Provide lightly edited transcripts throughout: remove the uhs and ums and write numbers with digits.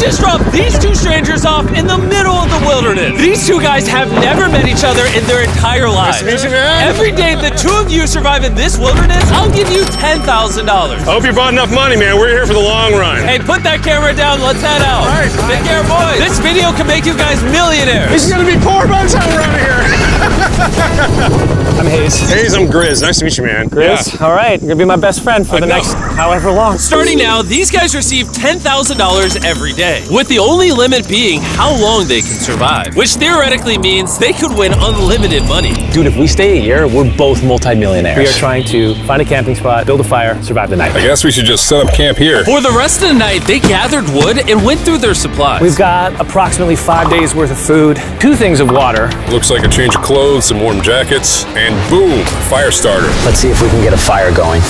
just dropped these two strangers off in the middle of the wilderness. These two guys have never met each other in their entire lives. Nice to meet you, man. Every day the two of you survive in this wilderness, I'll give you $10,000. I hope you brought enough money, man. We're here for the long run. Hey, put that camera down. Let's head out. All right. Take care, boys. This video can make you guys millionaires. He's gonna be poor by the time we're out of here. I'm Hayes. Hayes, I'm Grizz. Nice to meet you, man. Grizz? Yeah. All right, you're gonna be my best friend for the next however long. Starting now, these guys receive $10,000 every day, with the only limit being how long they can survive, which theoretically means they could win unlimited money. Dude, if we stay a year, we're both multi-millionaires. We are trying to find a camping spot, build a fire, survive the night. I guess we should just set up camp here. For the rest of the night, they gathered wood and went through their supplies. We've got approximately 5 days worth of food, 2 things of water. Looks like a change of clothes, some warm jackets, and boom, fire starter. Let's see if we can get a fire going.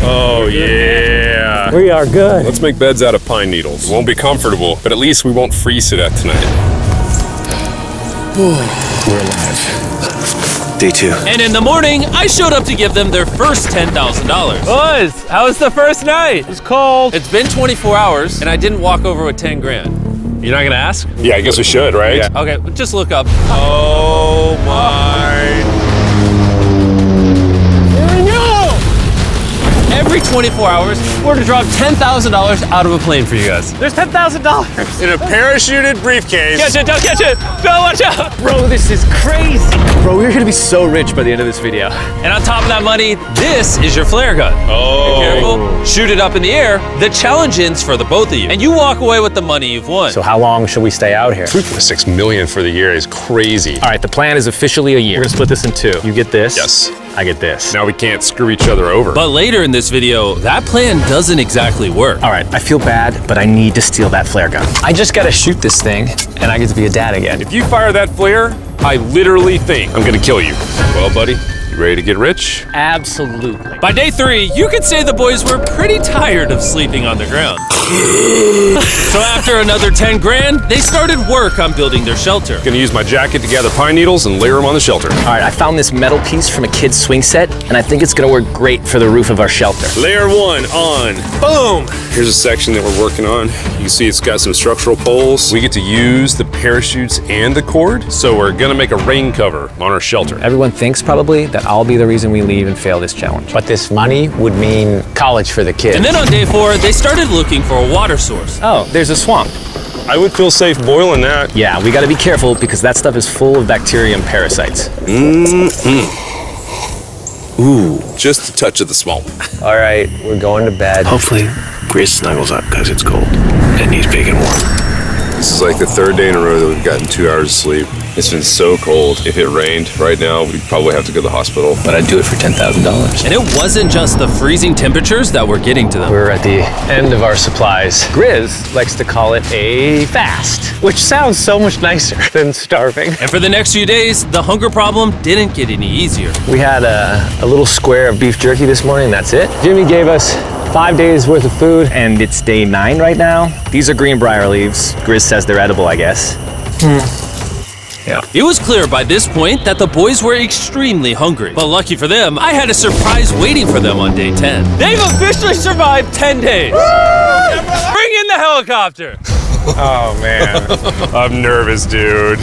Oh, yeah. We are good. Let's make beds out of pine needles. Won't be comfortable, but at least we won't freeze to death tonight. We're alive. Day 2. And in the morning, I showed up to give them their first $10,000. Boys, how was the first night? It's cold. It's been 24 hours, and I didn't walk over with 10 grand. You're not gonna ask? Yeah, I guess we should, right? Yeah. Okay, just look up. Oh, my. Every 24 hours, we're to drop $10,000 out of a plane for you guys. There's $10,000. In a parachuted briefcase. Catch it, don't catch it. No, watch out. Bro, this is crazy. Bro, we're gonna be so rich by the end of this video. And on top of that money, this is your flare gun. Oh. Be careful, shoot it up in the air. The challenge ends for the both of you. And you walk away with the money you've won. So how long should we stay out here? $3.6 million for the year is crazy. All right, the plan is officially a year. We're gonna split this in 2. You get this. Yes. I get this. Now we can't screw each other over. But later in this video, that plan doesn't exactly work. All right, I feel bad, but I need to steal that flare gun. I just gotta shoot this thing, and I get to be a dad again. If you fire that flare, I literally think I'm gonna kill you. Well, buddy, you ready to get rich? Absolutely. By day 3, you could say the boys were pretty tired of sleeping on the ground. So after another 10 grand, they started work on building their shelter. Gonna use my jacket to gather pine needles and layer them on the shelter. All right, I found this metal piece from a kid's swing set, and I think it's gonna work great for the roof of our shelter. Layer 1 on. Boom! Here's a section that we're working on. You can see it's got some structural poles. We get to use the parachutes and the cord, so we're gonna make a rain cover on our shelter. Everyone thinks probably that I'll be the reason we leave and fail this challenge. But this money would mean college for the kids. And then on day 4, they started looking for a water source. Oh, there's a swamp. I would feel safe boiling that. Yeah, we gotta be careful because that stuff is full of bacteria and parasites. Ooh, just a touch of the swamp. All right, we're going to bed. Hopefully, Grizz snuggles up because it's cold and he's big and warm. This is like the 3rd day in a row that we've gotten 2 hours of sleep. It's been so cold. If it rained right now, we'd probably have to go to the hospital. But I'd do it for $10,000. And it wasn't just the freezing temperatures that were getting to them. We're at the end of our supplies. Grizz likes to call it a fast, which sounds so much nicer than starving. And for the next few days, the hunger problem didn't get any easier. We had a little square of beef jerky this morning, that's it. Jimmy gave us 5 days worth of food, and it's day 9 right now. These are greenbrier leaves. Grizz says they're edible, I guess. Yeah. It was clear by this point that the boys were extremely hungry. But lucky for them, I had a surprise waiting for them on day 10. They've officially survived 10 days. Bring in the helicopter. Oh, man. I'm nervous, dude.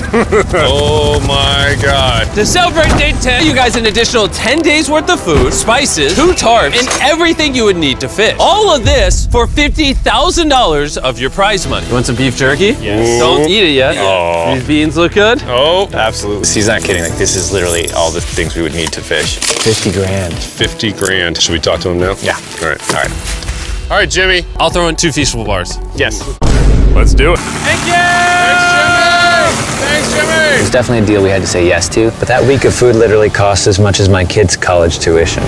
Oh, my God. To celebrate day 10, you guys an additional 10 days worth of food, spices, 2 tarps, and everything you would need to fish. All of this for $50,000 of your prize money. You want some beef jerky? Yes. Don't eat it yet. Oh. These beans look good. Oh, absolutely. He's not kidding. Like, this is literally all the things we would need to fish. 50 grand. 50 grand. Should we talk to him now? Yeah. All right. All right. All right, Jimmy. I'll throw in 2 Feastable bars. Yes. Let's do it. Thank you! Thanks, Jimmy! It was definitely a deal we had to say yes to, but that week of food literally cost as much as my kids' college tuition.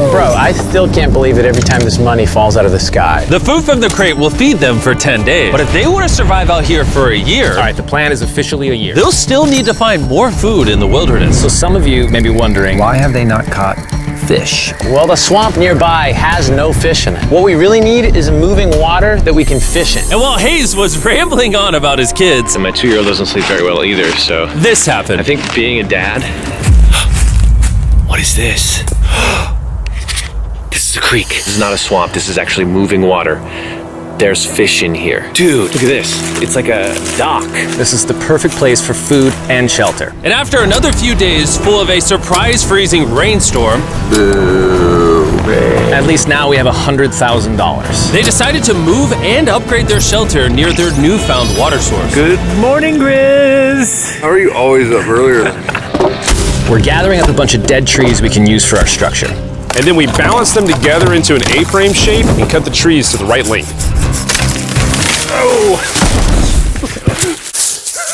Bro, I still can't believe it every time this money falls out of the sky. The food from the crate will feed them for 10 days. But if they want to survive out here for a year, All right, the plan is officially a year. they'll still need to find more food in the wilderness. So some of you may be wondering, why have they not caught fish? Well, the swamp nearby has no fish in it. What we really need is a moving water that we can fish in. And while Hayes was rambling on about his kids, And my 2-year-old doesn't sleep very well either, so this happened. I think being a dad. What is this? This is a creek. This is not a swamp. This is actually moving water. There's fish in here. Dude, look at this. It's like a dock. This is the perfect place for food and shelter. And after another few days full of a surprise freezing rainstorm, At least now we have $100,000. they decided to move and upgrade their shelter near their newfound water source. Good morning, Grizz. How are you always up earlier? We're gathering up a bunch of dead trees we can use for our structure. And then we balance them together into an A-frame shape and cut the trees to the right length. Oh!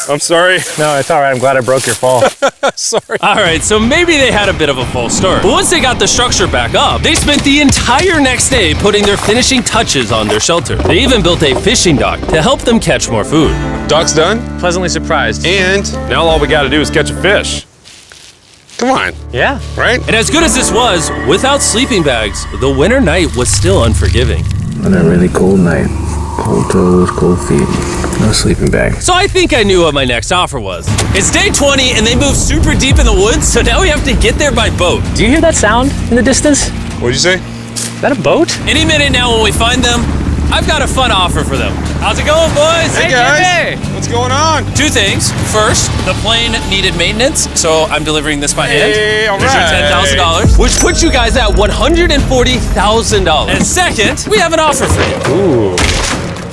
I'm sorry. No, it's all right. I'm glad I broke your fall. Sorry. All right, so maybe they had a bit of a false start. But once they got the structure back up, they spent the entire next day putting their finishing touches on their shelter. They even built a fishing dock to help them catch more food. Dock's done, Pleasantly surprised. and now all we gotta do is catch a fish. Come on, Yeah. right? And as good as this was, without sleeping bags, the winter night was still unforgiving. On a really cold night, cold toes, cold feet, no sleeping bag. So I think I knew what my next offer was. It's day 20 and they moved super deep in the woods, so now we have to get there by boat. Do you hear that sound in the distance? What'd you say? Is that a boat? Any minute now when we find them, I've got a fun offer for them. How's it going, boys? Hey guys, what's going on? Two things. First, the plane needed maintenance, so I'm delivering this by hand. Hey, all There's your right. $10,000, which puts you guys at $140,000. And second, we have an offer for you. Ooh.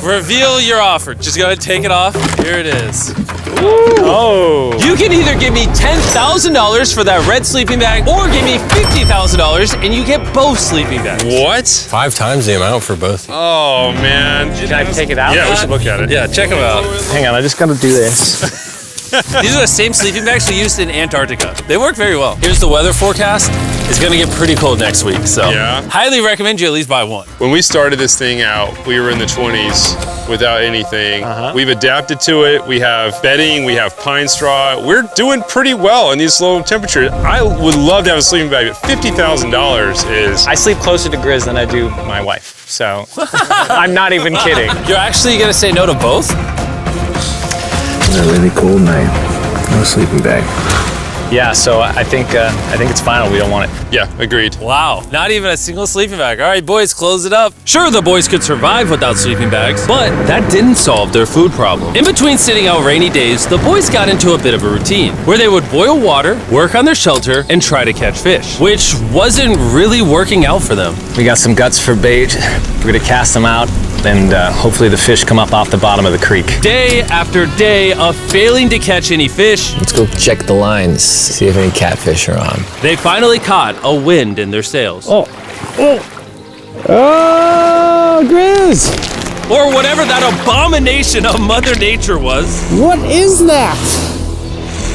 Reveal your offer. Just go ahead and take it off. Here it is. Oh. You can either give me $10,000 for that red sleeping bag, or give me $50,000 and you get both sleeping bags. What? 5 times the amount for both. Oh man. Can I take it out? Yeah, we should look at it. Yeah, check them out. Hang on, I just gotta do this. These are the same sleeping bags we used in Antarctica. They work very well. Here's the weather forecast. It's gonna get pretty cold next week, so Yeah. highly recommend you at least buy one. When we started this thing out, we were in the 20s without anything. We've adapted to it. We have bedding, we have pine straw. We're doing pretty well in these low temperatures. I would love to have a sleeping bag, but $50,000 is... I sleep closer to Grizz than I do my wife, so I'm not even kidding. You're actually gonna say no to both? On a really cold night, no sleeping bag. Yeah, so I think it's final. We don't want it. Yeah, agreed. Wow, not even a single sleeping bag. All right, boys, close it up. Sure, the boys could survive without sleeping bags, but that didn't solve their food problem. In between sitting out rainy days, the boys got into a bit of a routine where they would boil water, work on their shelter, and try to catch fish, which wasn't really working out for them. We got some guts for bait. We're gonna cast them out, and hopefully the fish come up off the bottom of the creek. Day after day of failing to catch any fish, Let's go check the lines, see if any catfish are on. they finally caught a wind in their sails. Oh, Grizz! Or whatever that abomination of Mother Nature was. What is that?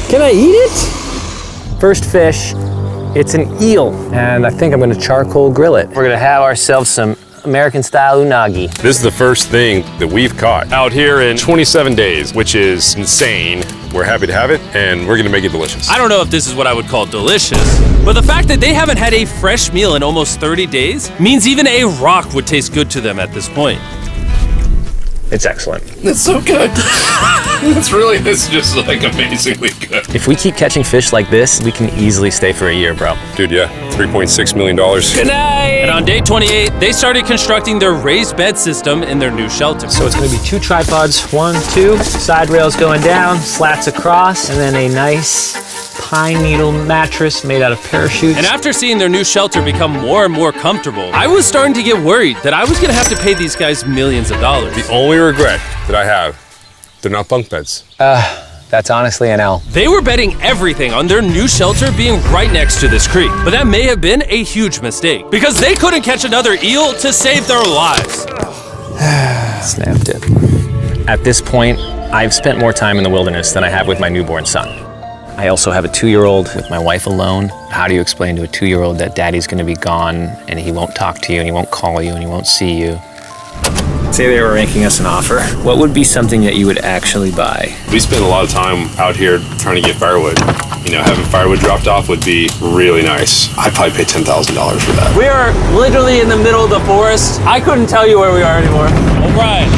Can I eat it? First fish, it's an eel, and I think I'm gonna charcoal grill it. We're gonna have ourselves some American-style unagi. This is the first thing that we've caught out here in 27 days, which is insane. We're happy to have it, and we're gonna make it delicious. I don't know if this is what I would call delicious, but the fact that they haven't had a fresh meal in almost 30 days means even a rock would taste good to them at this point. It's excellent. It's so good. It's just like amazingly good. If we keep catching fish like this, we can easily stay for a year, bro. Dude, yeah, $3.6 million. Good night! And on day 28, they started constructing their raised bed system in their new shelter. So it's gonna be 2 tripods, 1, 2, side rails going down, slats across, and then a nice pine needle mattress made out of parachutes. And after seeing their new shelter become more and more comfortable, I was starting to get worried that I was gonna have to pay these guys millions of dollars. The only regret that I have, they're not bunk beds. That's honestly an L. They were betting everything on their new shelter being right next to this creek, but that may have been a huge mistake because they couldn't catch another eel to save their lives. Snapped it. At this point, I've spent more time in the wilderness than I have with my newborn son. I also have a 2-year-old with my wife alone. How do you explain to a 2-year-old that daddy's gonna be gone and he won't talk to you and he won't call you and he won't see you? Say they were making us an offer. What would be something that you would actually buy? We spend a lot of time out here trying to get firewood. You know, having firewood dropped off would be really nice. I'd probably pay $10,000 for that. We are literally in the middle of the forest. I couldn't tell you where we are anymore. O'Brien,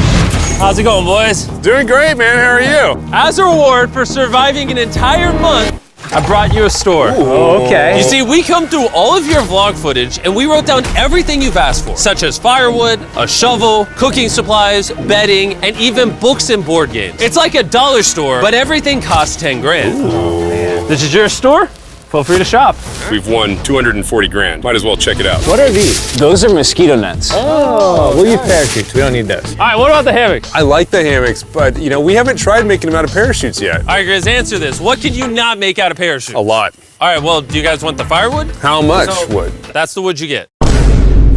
how's it going, boys? Doing great, man. How are you? As a reward for surviving an entire month I brought you a store. Oh, okay. You see, we come through all of your vlog footage and we wrote down everything you've asked for, such as firewood, a shovel, cooking supplies, bedding, and even books and board games. It's like a dollar store, but everything costs 10 grand. Oh, man. This is your store? Feel free to shop. We've won 240 grand. Might as well check it out. What are these? Those are mosquito nets. Oh, we'll use parachutes. We don't need those. All right, what about the hammocks? I like the hammocks, but you know, we haven't tried making them out of parachutes yet. All right, Grizz, answer this. What can you not make out of parachutes? A lot. All right, well, do you guys want the firewood? How much wood? That's the wood you get.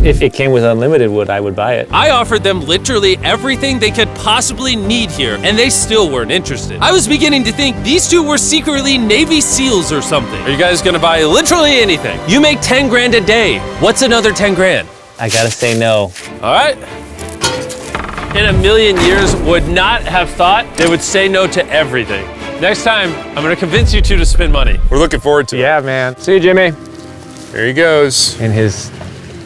If it came with unlimited wood, I would buy it. I offered them literally everything they could possibly need here, and they still weren't interested. I was beginning to think these two were secretly Navy SEALs or something. Are you guys gonna buy literally anything? You make 10 grand a day. What's another 10 grand? I gotta say no. All right. In a million years, would not have thought they would say no to everything. Next time, I'm gonna convince you two to spend money. We're looking forward to it. Yeah, man. See you, Jimmy. There he goes. In his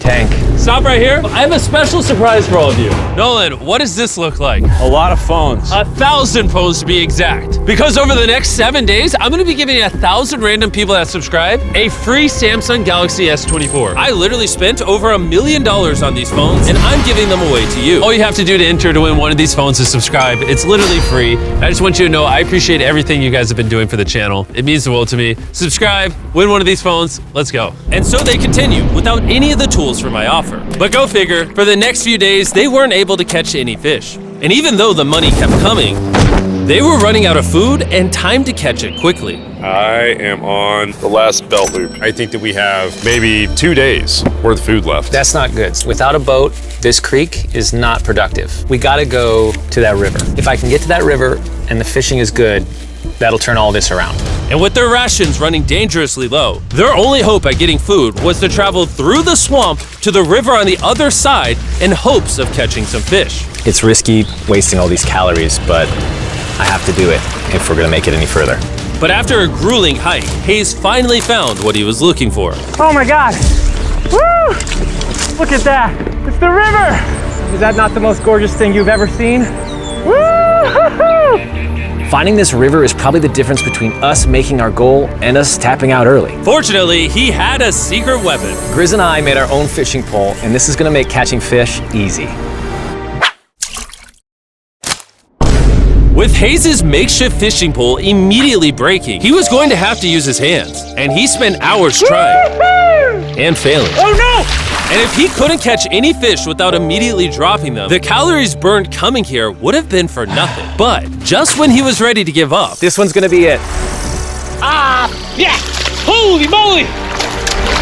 tank. Stop right here. I have a special surprise for all of you. Nolan, what does this look like? A lot of phones. 1,000 phones to be exact. Because over the next 7 days, I'm gonna be giving 1,000 random people that subscribe a free Samsung Galaxy S24. I literally spent over $1 million on these phones, and I'm giving them away to you. All you have to do to enter to win one of these phones is subscribe. It's literally free. I just want you to know I appreciate everything you guys have been doing for the channel. It means the world to me. Subscribe, win one of these phones, let's go. And so they continue without any of the tools for my offer. But go figure, for the next few days, they weren't able to catch any fish. And even though the money kept coming, they were running out of food and time to catch it quickly. I am on the last belt loop. I think that we have maybe 2 days worth of food left. That's not good. Without a boat, this creek is not productive. We gotta go to that river. If I can get to that river and the fishing is good, that'll turn all this around. And with their rations running dangerously low, their only hope at getting food was to travel through the swamp to the river on the other side in hopes of catching some fish. It's risky wasting all these calories, but I have to do it if we're gonna make it any further. But after a grueling hike, Hayes finally found what he was looking for. Oh my God! Woo! Look at that! It's the river! Is that not the most gorgeous thing you've ever seen? Woo! Finding this river is probably the difference between us making our goal and us tapping out early. Fortunately, he had a secret weapon. Grizz and I made our own fishing pole, and this is gonna make catching fish easy. With Hayes' makeshift fishing pole immediately breaking, he was going to have to use his hands, and he spent hours trying and failing. Oh no! And if he couldn't catch any fish without immediately dropping them, the calories burned coming here would have been for nothing. But just when he was ready to give up, This one's gonna be it. yeah! Holy moly!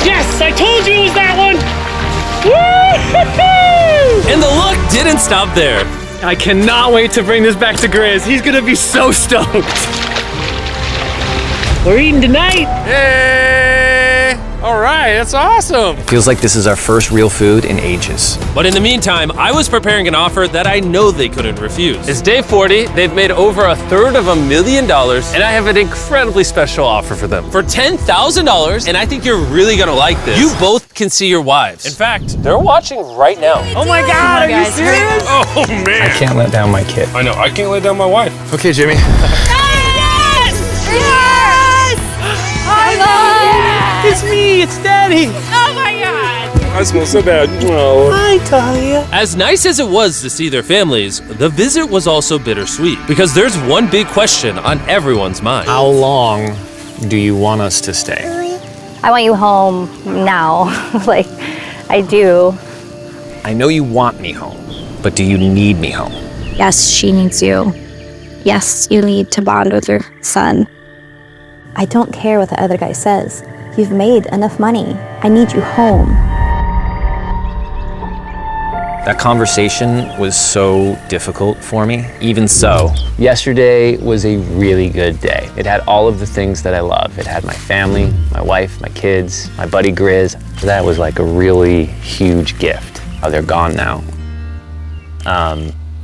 Yes, I told you it was that one! Woo-hoo-hoo! And the luck didn't stop there. I cannot wait to bring this back to Grizz. He's gonna be so stoked. We're eating tonight. Hey! All right, that's awesome. Feels like this is our first real food in ages. But in the meantime, I was preparing an offer that I know they couldn't refuse. It's day 40, they've made over $250,000, and I have an incredibly special offer for them. For $10,000, and I think you're really gonna like this, you both can see your wives. In fact, they're watching right now. Oh my God, are you serious? Oh man. I can't let down my kid. I know, I can't let down my wife. Okay, Jimmy. It's me, it's Daddy. Oh my God! I smell so bad. Oh. Hi, Talia. As nice as it was to see their families, the visit was also bittersweet, because there's one big question on everyone's mind. How long do you want us to stay? I want you home now. Like, I do. I know you want me home, but do you need me home? Yes, she needs you. Yes, you need to bond with your son. I don't care what the other guy says. You've made enough money. I need you home. That conversation was so difficult for me. Even so, yesterday was a really good day. It had all of the things that I love. It had my family, my wife, my kids, my buddy Grizz. That was like a really huge gift. Oh, they're gone now.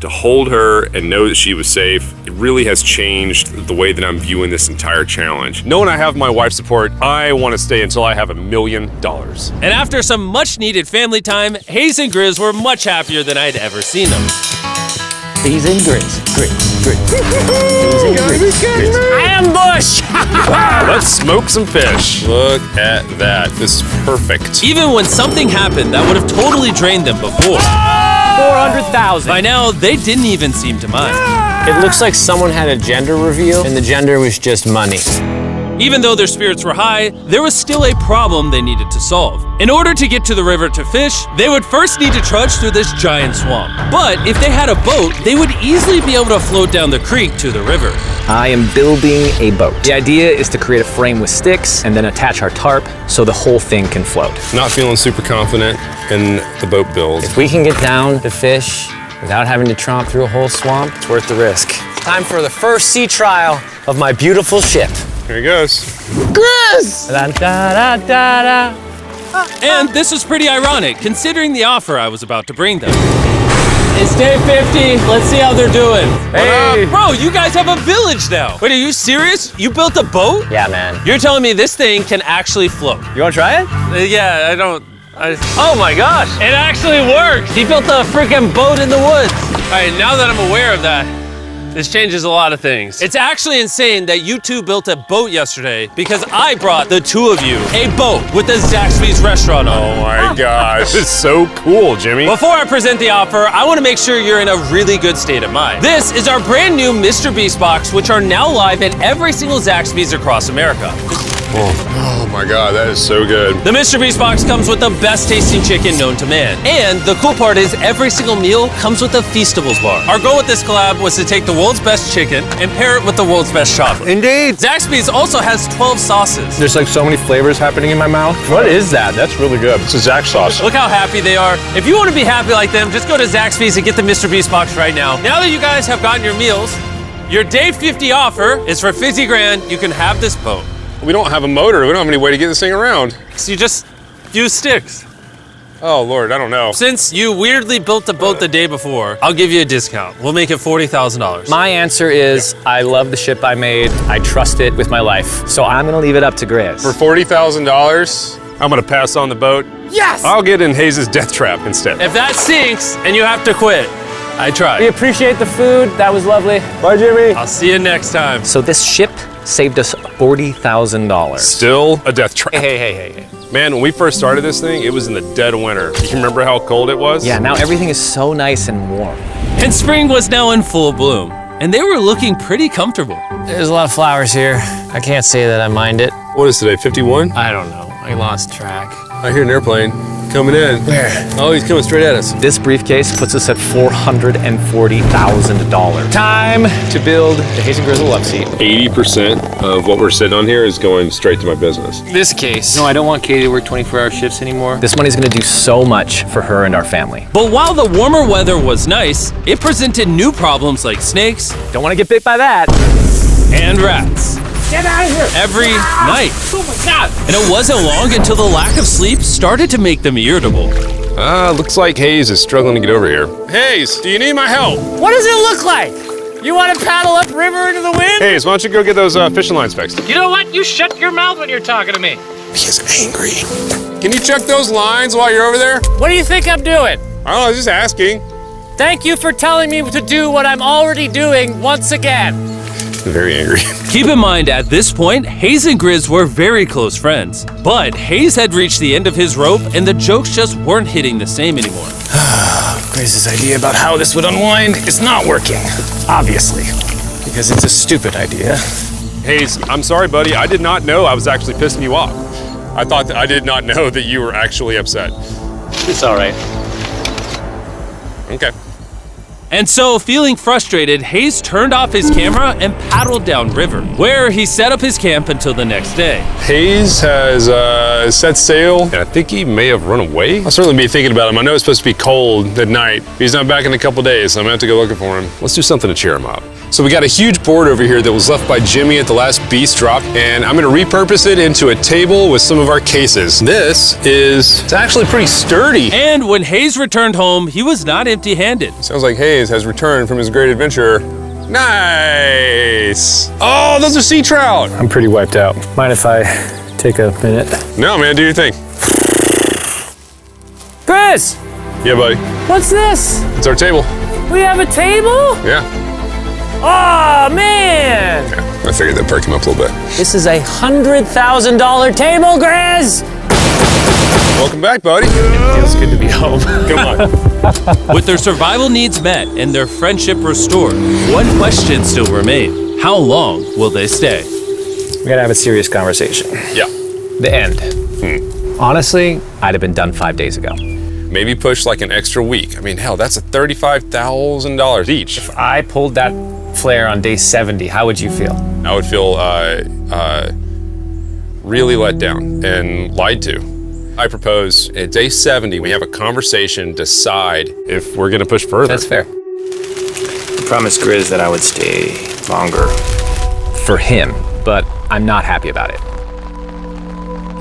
To hold her and know that she was safe, it really has changed the way that I'm viewing this entire challenge. Knowing I have my wife's support, I want to stay until I have $1 million. And after some much needed family time, Hayes and Grizz were much happier than I'd ever seen them. Hayes and Grizz. Hayes and Grizz. Ambush! Let's smoke some fish. Look at that. This is perfect. Even when something happened that would have totally drained them before, 400,000. by now they didn't even seem to mind. It looks like someone had a gender reveal, and the gender was just money. Even though their spirits were high, there was still a problem they needed to solve. In order to get to the river to fish, they would first need to trudge through this giant swamp. But if they had a boat, they would easily be able to float down the creek to the river. I am building a boat. The idea is to create a frame with sticks and then attach our tarp so the whole thing can float. Not feeling super confident in the boat build. If we can get down to fish without having to tromp through a whole swamp, it's worth the risk. Time for the first sea trial of my beautiful ship. Here he goes. Grizz! Da, da, da, da, da. And this was pretty ironic, considering the offer I was about to bring them. It's day 50. Let's see how they're doing. Hey! Bro, you guys have a village now. Wait, are you serious? You built a boat? Yeah, man. You're telling me this thing can actually float? You wanna try it? Yeah, I don't. Oh my gosh, it actually works. He built a freaking boat in the woods. All right, now that I'm aware of that, this changes a lot of things. It's actually insane that you two built a boat yesterday because I brought the two of you a boat with the Zaxby's restaurant on it. Oh my gosh. This is so cool, Jimmy. Before I present the offer, I want to make sure you're in a really good state of mind. This is our brand new Mr. Beast box, which are now live in every single Zaxby's across America. Oh my God, that is so good. The Mr. Beast box comes with the best tasting chicken known to man. And the cool part is every single meal comes with a Feastables bar. Our goal with this collab was to take the world's best chicken and pair it with the world's best chocolate. Indeed. Zaxby's also has 12 sauces. There's like so many flavors happening in my mouth. What is that? That's really good. It's a Zax sauce. Look how happy they are. If you want to be happy like them, just go to Zaxby's and get the Mr. Beast box right now. Now that you guys have gotten your meals, your day 50 offer is for $50 grand. You can have this boat. We don't have a motor. We don't have any way to get this thing around. So you just use sticks. Oh Lord, I don't know. Since you weirdly built the boat the day before, I'll give you a discount. We'll make it $40,000. My answer is I love the ship I made. I trust it with my life. So I'm gonna leave it up to Grizz. For $40,000, I'm gonna pass on the boat. Yes! I'll get in Hayes' death trap instead. If that sinks and you have to quit, I We tried. appreciate the food. That was lovely. Bye, Jimmy. I'll see you next time. So this ship saved us $40,000. Still a death trap. Hey. Man, when we first started this thing, it was in the dead of winter. You remember how cold it was? Yeah, now everything is so nice and warm. And spring was now in full bloom, and they were looking pretty comfortable. There's a lot of flowers here. I can't say that I mind it. What is today, 51? I don't know. I lost track. I hear an airplane coming in. Where? Oh, he's coming straight at us. This briefcase puts us at $440,000. Time to build the Hayes and Grizzle love seat. 80% of what we're sitting on here is going straight to my business. This case. No, I don't want Katie to work 24-hour shifts anymore. This money's gonna do so much for her and our family. But while the warmer weather was nice, it presented new problems like snakes Don't wanna get bit by that. and rats. Get out of here! Every night. Oh my God! And it wasn't long until the lack of sleep started to make them irritable. Looks like Hayes is struggling to get over here. Hayes, do you need my help? What does it look like? You want to paddle upriver into the wind? Hayes, why don't you go get those fishing lines fixed? You know what? You shut your mouth when you're talking to me. He's angry. Can you check those lines while you're over there? What do you think I'm doing? I don't know, I was just asking. Thank you for telling me to do what I'm already doing once again. Very angry. Keep in mind, at this point, Hayes and Grizz were very close friends. But Hayes had reached the end of his rope, and the jokes just weren't hitting the same anymore. Griz's idea about how this would unwind is not working. Obviously. Because it's a stupid idea. Hayes, I'm sorry, buddy. I did not know I was actually pissing you off. I did not know that you were actually upset. It's all right. Okay. And so, feeling frustrated, Hayes turned off his camera and paddled downriver, where he set up his camp until the next day. Hayes has set sail, and I think he may have run away. I'll certainly be thinking about him. I know it's supposed to be cold at night. He's not back in a couple days, so I'm gonna have to go looking for him. Let's do something to cheer him up. So we got a huge board over here that was left by Jimmy at the last beast drop, and I'm gonna repurpose it into a table with some of our cases. It's actually pretty sturdy. And when Hayes returned home, he was not empty-handed. Sounds like Hayes has returned from his great adventure. Nice. Oh, those are sea trout. I'm pretty wiped out. Mind if I take a minute? No, man, do your thing. Chris, Yeah, buddy. what's this? It's our table. We have a table? Yeah. Oh, man! I figured that'd perk him up a little bit. This is a $100,000 table, Grizz! Welcome back, buddy. Feels good to be home. Come on. With their survival needs met and their friendship restored, one question still remains. How long will they stay? We gotta have a serious conversation. Yeah. The end. Honestly, I'd have been done 5 days ago. Maybe push like an extra week. I mean, hell, that's $35,000 each. If I pulled that flare on day 70, how would you feel? I would feel really let down and lied to. I propose at day 70, we have a conversation, decide if we're gonna push further. That's fair. I promised Grizz that I would stay longer for him, but I'm not happy about it.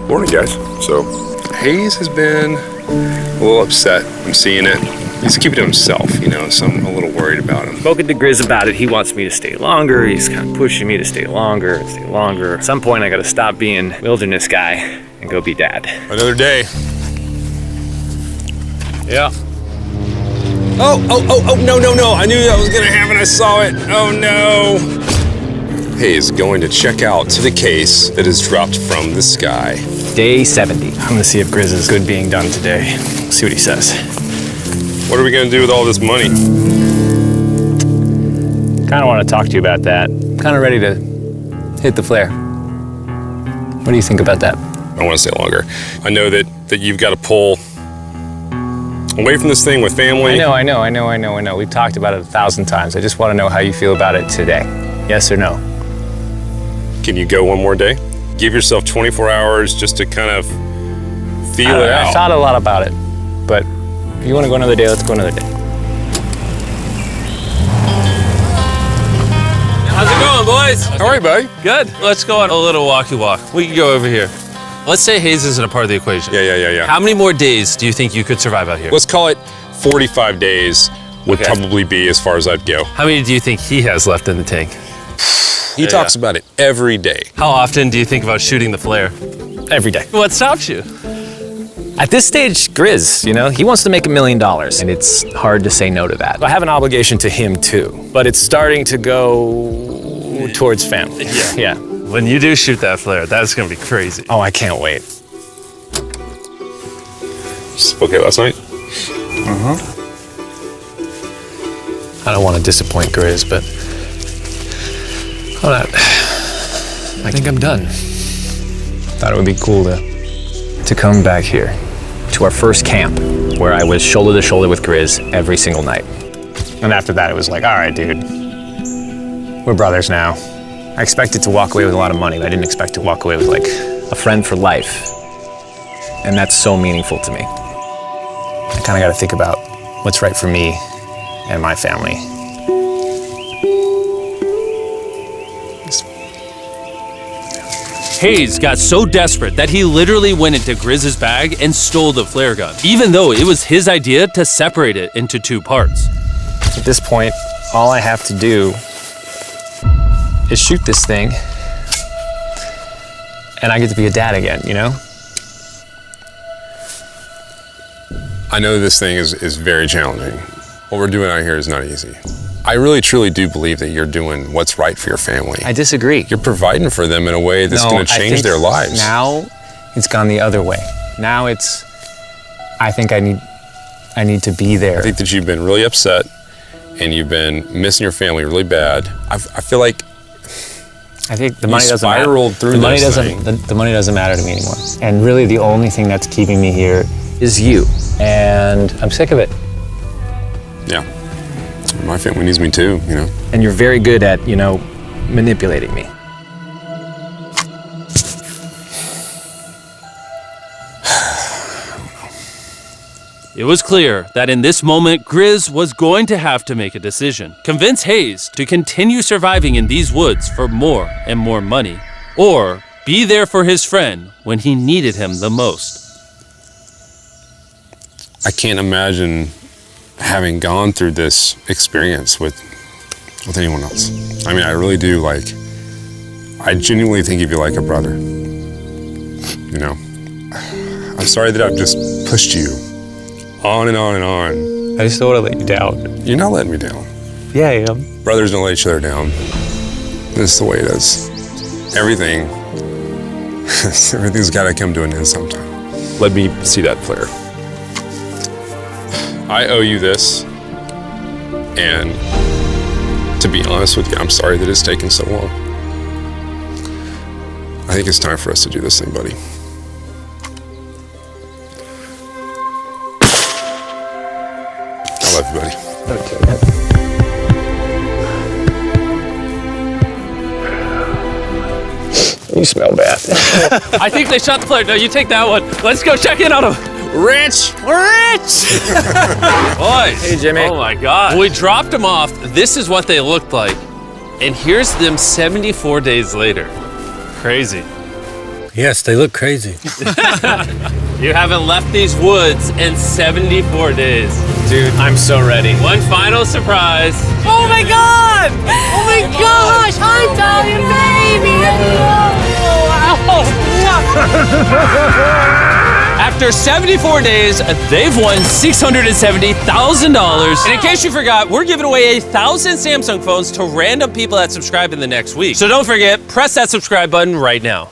Morning, guys. So, Hayes has been a little upset. I'm seeing it. He's keeping to himself, you know, so I'm a little worried about him. Spoken to Grizz about it. He wants me to stay longer. He's kind of pushing me to stay longer. At some point, I gotta stop being wilderness guy and go be dad. Another day. Yeah. Oh, no. I knew that was gonna happen. I saw it. Oh, no. Hayes going to check out to the case that is dropped from the sky. Day 70. I'm gonna see if Grizz is good being done today. See what he says. What are we gonna do with all this money? Kinda wanna talk to you about that. Kind of ready to hit the flare. What do you think about that? I want to stay longer. I know that you've got to pull away from this thing with family. I know. We've talked about it 1,000 times. I just wanna know how you feel about it today. Yes or no? Can you go one more day? Give yourself 24 hours just to kind of feel it out. I thought a lot about it, but if you wanna go another day, let's go another day. How's it going, boys? How are you, buddy? Good. Let's go on a little walkie walk. We can go over here. Let's say Hayes isn't a part of the equation. Yeah. How many more days do you think you could survive out here? Let's call it 45 days would probably be as far as I'd go. How many do you think he has left in the tank? He talks about it every day. How often do you think about shooting the flare? Every day. What stops you? At this stage, Grizz, you know, he wants to make $1 million, and it's hard to say no to that. I have an obligation to him too, but it's starting to go towards family. Yeah. When you do shoot that flare, that's gonna be crazy. Oh, I can't wait. Okay, last night? I don't want to disappoint Grizz, but I think I'm done. Thought it would be cool to come back here to our first camp where I was shoulder to shoulder with Grizz every single night. And after that, it was like, all right, dude, we're brothers now. I expected to walk away with a lot of money, but I didn't expect to walk away with like a friend for life. And that's so meaningful to me. I kind of got to think about what's right for me and my family. Hayes got so desperate that he literally went into Grizz's bag and stole the flare gun, even though it was his idea to separate it into 2 parts. At this point, all I have to do is shoot this thing, and I get to be a dad again, you know? I know this thing is very challenging. What we're doing out here is not easy. I really truly do believe that you're doing what's right for your family. I disagree. You're providing for them in a way that's going to change their lives. Now it's gone the other way. Now it's, I think I need to be there. I think that you've been really upset and you've been missing your family really bad. I feel like I think the money doesn't matter. Spiraled through the money this doesn't thing. the money doesn't matter to me anymore. And really the only thing that's keeping me here is you. And I'm sick of it. Yeah. My family needs me too, you know. And you're very good at, you know, manipulating me. It was clear that in this moment, Grizz was going to have to make a decision. Convince Hayes to continue surviving in these woods for more and more money, or be there for his friend when he needed him the most. I can't imagine having gone through this experience with anyone else. I mean, I really do, I genuinely think of you like a brother. You know, I'm sorry that I've just pushed you on and on and on I just don't want to let you down. You're not letting me down. Yeah, I am. Brothers don't let each other down. This is the way it is. Everything's got to come to an end sometime. Let me see that flare. I owe you this, and to be honest with you, I'm sorry that it's taken so long. I think it's time for us to do this thing, buddy. I love you, buddy. Okay. You smell bad. I think they shot the flare. No, you take that one. Let's go check in on them. Rich! Boys. Hey, Jimmy. Oh my God. When we dropped them off, this is what they looked like. And here's them 74 days later. Crazy. Yes, they look crazy. You haven't left these woods in 74 days. Dude, I'm so ready. One final surprise. Oh my God! Oh my gosh! Hi, Italian baby! After 74 days, they've won $670,000. And in case you forgot, we're giving away 1,000 Samsung phones to random people that subscribe in the next week. So don't forget, press that subscribe button right now.